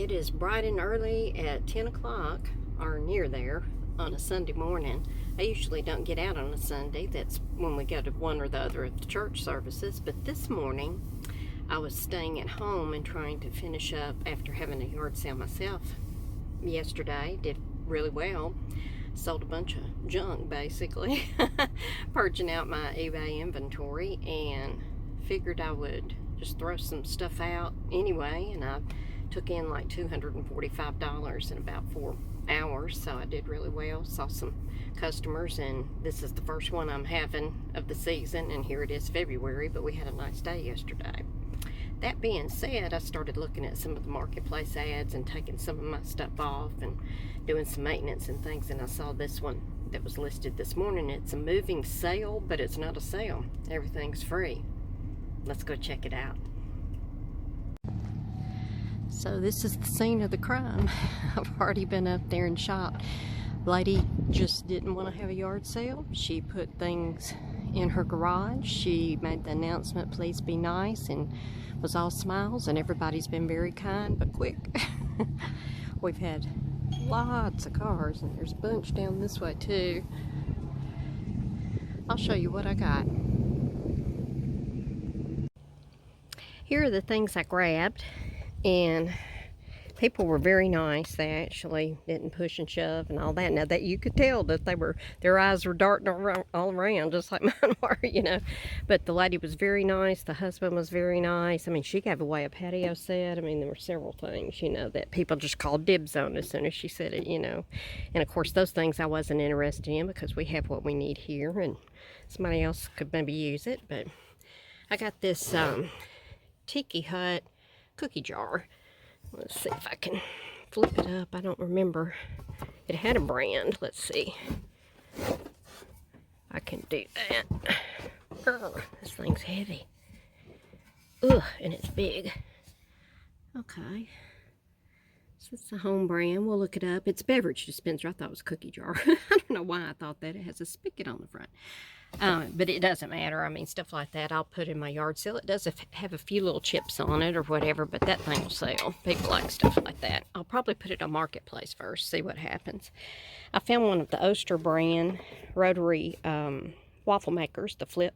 It is bright and early at 10 o'clock, or near there, on a Sunday morning. I usually don't get out on a Sunday. That's when we go to one or the other of the church services. But this morning, I was staying at home and trying to finish up after having a yard sale myself yesterday. Did really well. Sold a bunch of junk, basically. Purging out my eBay inventory, and figured I would just throw some stuff out anyway, and I took in like $245 in about 4 hours, so I did really well. Saw some customers, and this is the first one I'm having of the season, and here it is February, but we had a nice day yesterday. That being said, I started looking at some of the marketplace ads and taking some of my stuff off and doing some maintenance and things, and I saw this one that was listed this morning. It's a moving sale, but it's not a sale. Everything's free. Let's go check it out. So this is the scene of the crime. I've already been up there and shopped. Lady just didn't want to have a yard sale. She put things in her garage. She made the announcement, please be nice, and was all smiles, and everybody's been very kind but quick. We've had lots of cars, and there's a bunch down this way too. I'll show you what I got. Here are the things I grabbed, and people were very nice. They actually didn't push and shove and all that. Now that you could tell that their eyes were darting all around, just like mine were, you know. But the lady was very nice. The husband was very nice. I mean, she gave away a patio set. I mean, there were several things, you know, that people just called dibs on as soon as she said it, you know. And of course, those things I wasn't interested in because we have what we need here, and somebody else could maybe use it. But I got this Tiki Hut cookie jar. Let's see if I can flip it up. I don't remember. It had a brand. Let's see. I can do that. Ugh, this thing's heavy. Ugh, and it's big. Okay. So it's a home brand. We'll look it up. It's a beverage dispenser. I thought it was a cookie jar. I don't know why I thought that. It has a spigot on the front. But it doesn't matter. I mean, stuff like that I'll put in my yard sale. It does have a few little chips on it or whatever, but that thing will sell. People like stuff like that. I'll probably put it on Marketplace first, see what happens. I found one of the Oster brand rotary waffle makers, the flip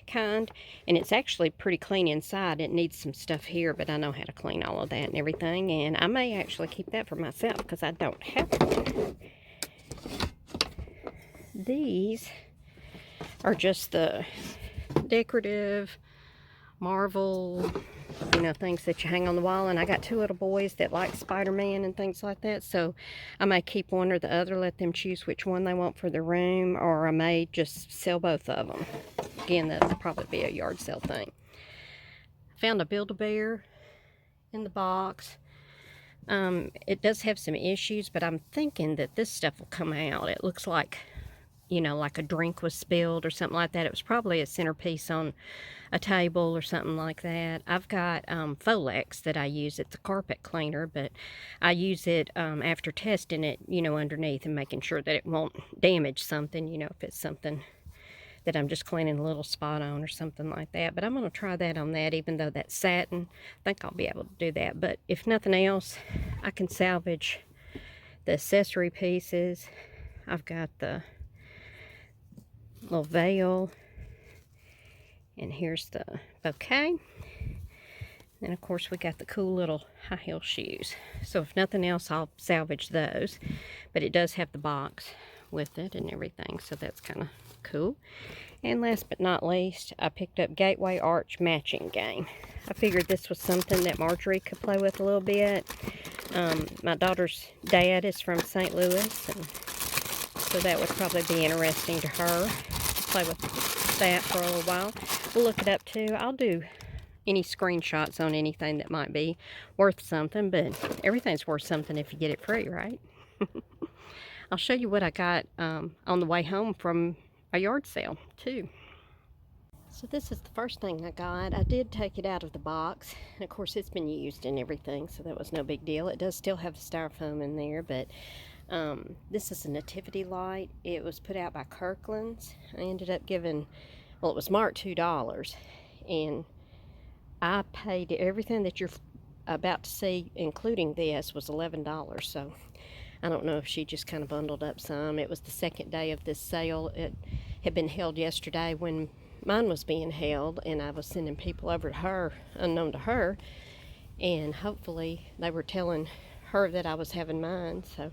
kind, and it's actually pretty clean inside. It needs some stuff here, but I know how to clean all of that and everything, and I may actually keep that for myself because I don't have one. These are just the decorative Marvel, you know, things that you hang on the wall. And I got 2 little boys that like Spider-Man and things like that, so I may keep one or the other, let them choose which one they want for their room, or I may just sell both of them. Again, that'll probably be a yard sale thing. I found a Build-A-Bear in the box. It does have some issues, but I'm thinking that this stuff will come out. It looks like, you know, like a drink was spilled or something like that. It was probably a centerpiece on a table or something like that. I've got Folex that I use. It's a carpet cleaner, but I use it after testing it, you know, underneath and making sure that it won't damage something, you know, if it's something that I'm just cleaning a little spot on or something like that. But I'm going to try that on that, even though that's satin. I think I'll be able to do that. But if nothing else, I can salvage the accessory pieces. I've got the little veil, and here's the bouquet, and of course we got the cool little high heel shoes. So if nothing else, I'll salvage those, but it does have the box with it and everything, so that's kind of cool. And last but not least, I picked up Gateway Arch matching game. I figured this was something that Marjorie could play with a little bit. My daughter's dad is from St. Louis, and so that would probably be interesting to her. Play with that for a little while. We'll look it up too. I'll do any screenshots on anything that might be worth something, but everything's worth something if you get it free, right? I'll show you what I got on the way home from a yard sale too. So this is the first thing I got. I did take it out of the box, and of course it's been used and everything, so that was no big deal. It does still have the styrofoam in there, but this is a nativity light. It was put out by Kirkland's. I ended up giving, well, it was marked $2, and I paid everything that you're about to see, including this, was $11. So I don't know if she just kind of bundled up some. It was the second day of this sale. It had been held yesterday when mine was being held, and I was sending people over to her, unknown to her, and hopefully they were telling her that I was having mine. So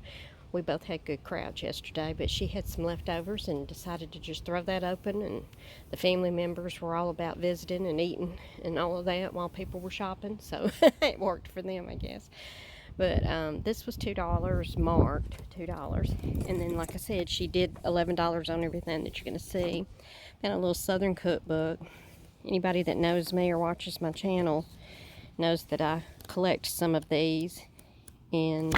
we both had good crowds yesterday, but she had some leftovers and decided to just throw that open, and the family members were all about visiting and eating and all of that while people were shopping, so it worked for them, I guess. But this was $2, marked $2, and then, like I said, she did $11 on everything that you're going to see. Got a little Southern cookbook. Anybody that knows me or watches my channel knows that I collect some of these, and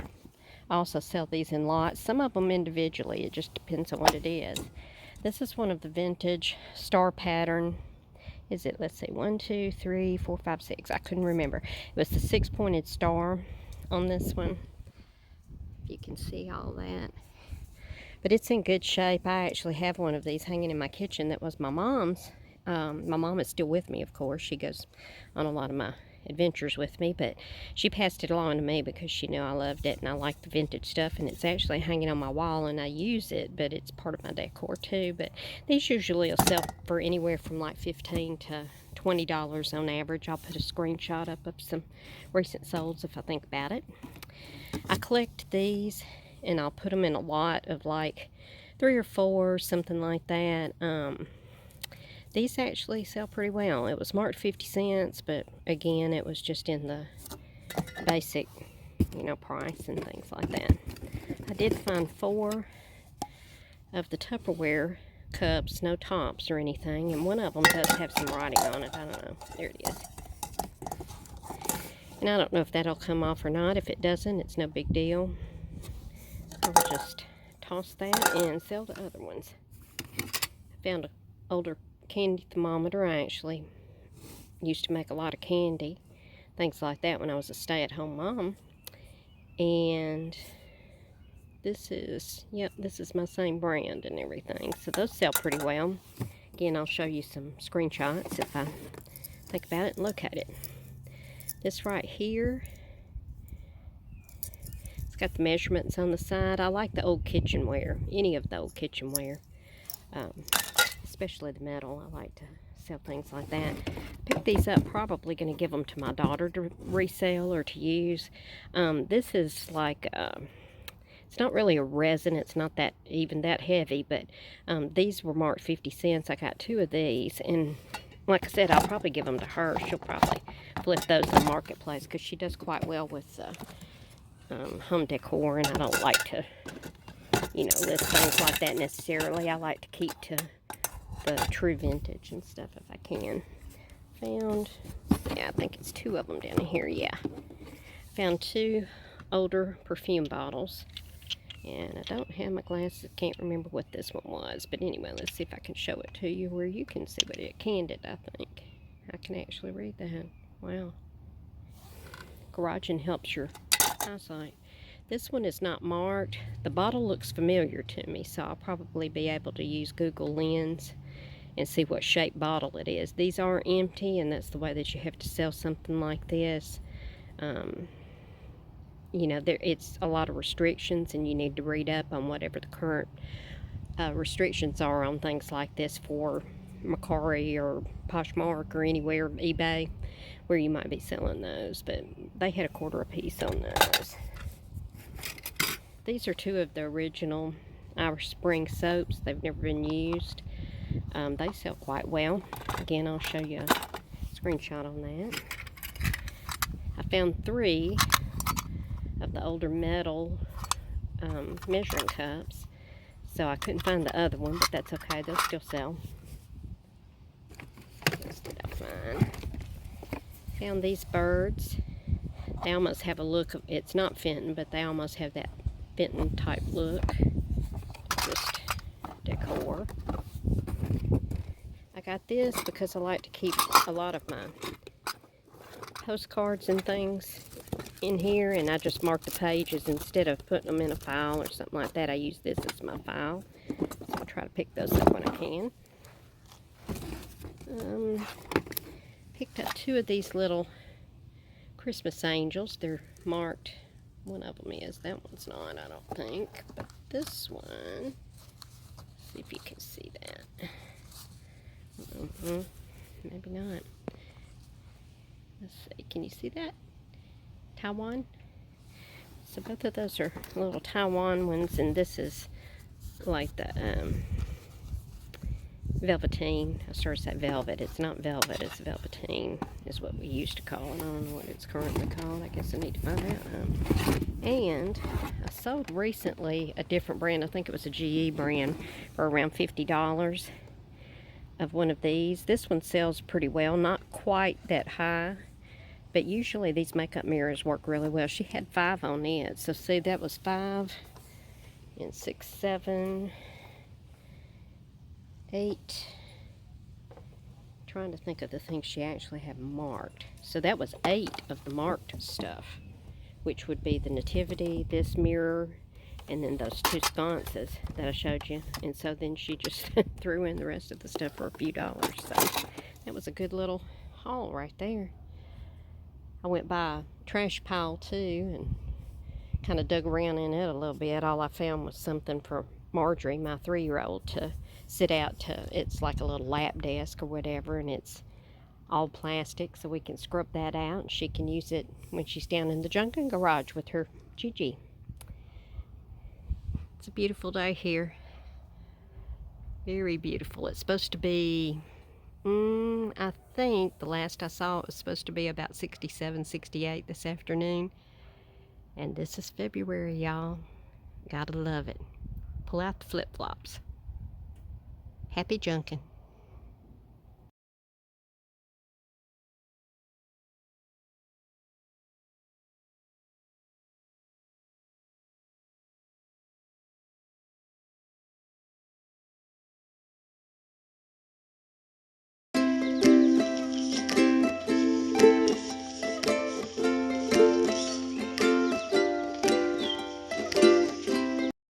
I also sell these in lots, some of them individually. It just depends on what it is. This is one of the vintage star pattern. Is it, let's see, 1, 2, 3, 4, 5, 6. I couldn't remember. It was the 6-pointed star on this one. You can see all that. But it's in good shape. I actually have one of these hanging in my kitchen that was my mom's. My mom is still with me, of course. She goes on a lot of my adventures with me, but she passed it along to me because she knew I loved it and I like the vintage stuff, and it's actually hanging on my wall and I use it, but it's part of my decor too. But these usually will sell for anywhere from like $15 to $20 on average. I'll put a screenshot up of some recent solds if I think about it. I collect these and I'll put them in a lot of like 3 or 4, something like that. These actually sell pretty well. It was marked 50 cents, but again, it was just in the basic, price and things like that. I did find 4 of the Tupperware cups, no tops or anything, and one of them does have some writing on it. I don't know. There it is. And I don't know if that'll come off or not. If it doesn't, it's no big deal. I'll just toss that and sell the other ones. I found an older candy thermometer. I actually used to make a lot of candy, things like that, when I was a stay-at-home mom. And this is my same brand and everything. So those sell pretty well. Again, I'll show you some screenshots if I think about it and look at it. This right here, it's got the measurements on the side. I like the old kitchenware, any of the old kitchenware. Especially the metal. I like to sell things like that. Pick these up, probably going to give them to my daughter to resell or to use. This is like, it's not really a resin, it's not that even that heavy, but these were marked 50 cents. I got 2 of these, and like I said, I'll probably give them to her. She'll probably flip those in the marketplace because she does quite well with home decor, and I don't like to, list things like that necessarily. I like to keep to the true vintage and stuff if I can. Found, I think it's 2 of them down here, Found 2 older perfume bottles, and I don't have my glasses, can't remember what this one was, but anyway, let's see if I can show it to you where you can see what it, Candid, I think. I can actually read that. Wow. Garaging helps your eyesight. This one is not marked. The bottle looks familiar to me, so I'll probably be able to use Google Lens and see what shape bottle it is. These are empty, and that's the way that you have to sell something like this. It's a lot of restrictions, and you need to read up on whatever the current restrictions are on things like this for Mercari or Poshmark or anywhere, eBay, where you might be selling those. But they had $1/4 a piece on those. These are 2 of the original Irish Spring soaps. They've never been used. They sell quite well. Again, I'll show you a screenshot on that. I found 3 of the older metal measuring cups. So I couldn't find the other one, but that's okay. They'll still sell. What else did I find? Found these birds. They almost have a look of, it's not Fenton, but they almost have that Fenton type look. Just decor. I got this because I like to keep a lot of my postcards and things in here, and I just mark the pages instead of putting them in a file or something like that. I use this as my file, so I'll try to pick those up when I can. Picked up 2 of these little Christmas angels. They're marked. One of them is. That one's not, I don't think. But this one, see if you can see that. Maybe not. Let's see. Can you see that? Taiwan? So both of those are little Taiwan ones, and this is like the velveteen. I started to say velvet. It's not velvet, it's velveteen is what we used to call it. I don't know what it's currently called. I guess I need to find out. And I sold recently a different brand. I think it was a GE brand for around $50 of one of these. This one sells pretty well, not quite that high, but usually these makeup mirrors work really well. She had 5 on it. So see, that was 5 and 6, 7, 8. Trying to think of the things she actually had marked. So that was 8 of the marked stuff, which would be the nativity, this mirror, and then those 2 sconces that I showed you. And so then she just threw in the rest of the stuff for a few dollars. So that was a good little haul right there. I went by a trash pile too and kind of dug around in it a little bit. All I found was something for Marjorie, my 3-year-old, to sit out to. It's like a little lap desk or whatever, and it's all plastic, so we can scrub that out and she can use it when she's down in the junking garage with her Gigi. It's a beautiful day here. Very beautiful. It's supposed to be, I think the last I saw it was supposed to be about 67, 68 this afternoon. And this is February, y'all. Gotta love it. Pull out the flip-flops. Happy junking.